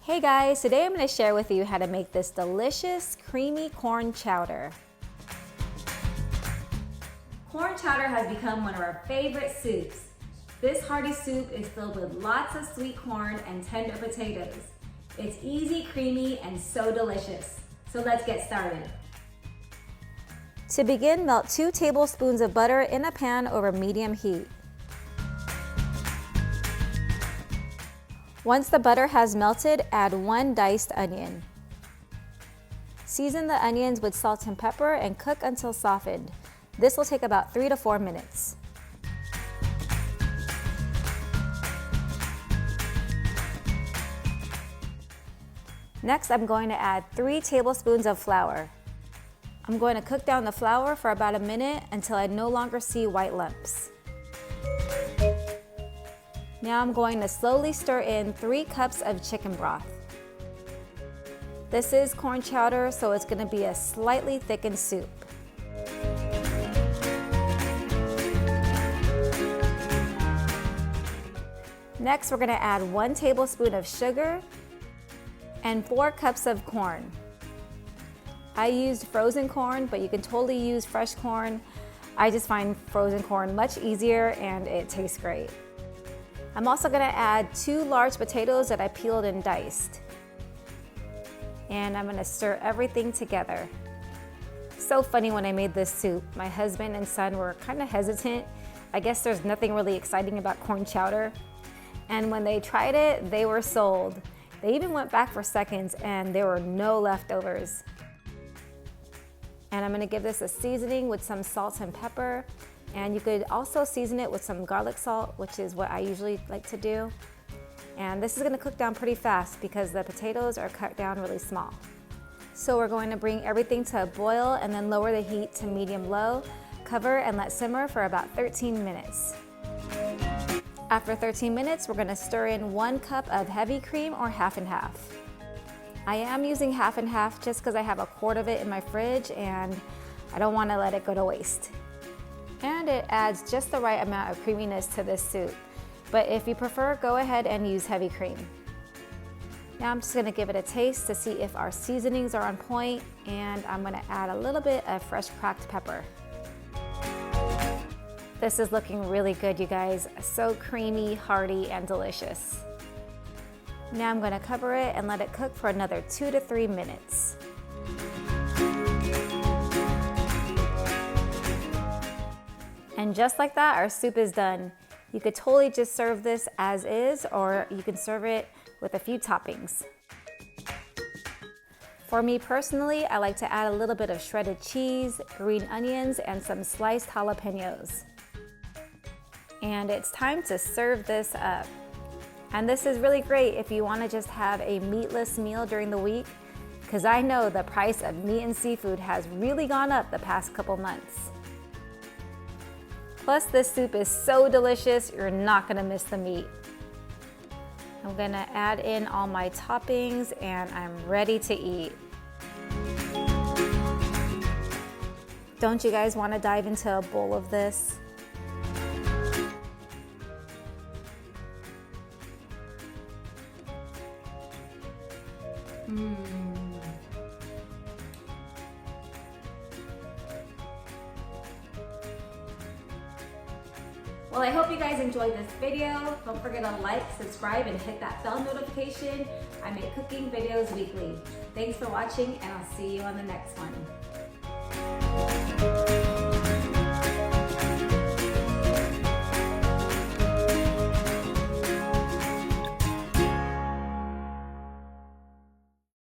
Hey guys, today I'm going to share with you how to make this delicious creamy corn chowder. Corn chowder has become one of our favorite soups. This hearty soup is filled with lots of sweet corn and tender potatoes. It's easy, creamy, and so delicious. So let's get started. To begin, melt 2 tablespoons of butter in a pan over medium heat. Once the butter has melted, add 1 diced onion. Season the onions with salt and pepper and cook until softened. This will take about 3 to 4 minutes. Next, I'm going to add 3 tablespoons of flour. I'm going to cook down the flour for about a minute until I no longer see white lumps. Now I'm going to slowly stir in 3 cups of chicken broth. This is corn chowder, so it's going to be a slightly thickened soup. Next, we're going to add 1 tablespoon of sugar and 4 cups of corn. I used frozen corn, but you can totally use fresh corn. I just find frozen corn much easier and it tastes great. I'm also going to add 2 large potatoes that I peeled and diced. And I'm going to stir everything together. So funny, when I made this soup, my husband and son were kind of hesitant. I guess there's nothing really exciting about corn chowder. And when they tried it, they were sold. They even went back for seconds and there were no leftovers. And I'm going to give this a seasoning with some salt and pepper. And you could also season it with some garlic salt, which is what I usually like to do. And this is going to cook down pretty fast because the potatoes are cut down really small. So we're going to bring everything to a boil and then lower the heat to medium-low, cover and let simmer for about 13 minutes. After 13 minutes, we're going to stir in 1 cup of heavy cream or half and half. I am using half and half just because I have a quart of it in my fridge and I don't want to let it go to waste. And it adds just the right amount of creaminess to this soup. But if you prefer, go ahead and use heavy cream. Now I'm just going to give it a taste to see if our seasonings are on point, and I'm going to add a little bit of fresh cracked pepper. This is looking really good, you guys. So creamy, hearty, and delicious. Now I'm going to cover it and let it cook for another 2 to 3 minutes. And just like that, our soup is done. You could totally just serve this as is, or you can serve it with a few toppings. For me personally, I like to add a little bit of shredded cheese, green onions, and some sliced jalapeños. And it's time to serve this up. And this is really great if you want to just have a meatless meal during the week, because I know the price of meat and seafood has really gone up the past couple months. Plus, this soup is so delicious, you're not gonna miss the meat. I'm gonna add in all my toppings and I'm ready to eat. Don't you guys wanna dive into a bowl of this? Well, I hope you guys enjoyed this video. Don't forget to like, subscribe, and hit that bell notification. I make cooking videos weekly. Thanks for watching, and I'll see you on the next one.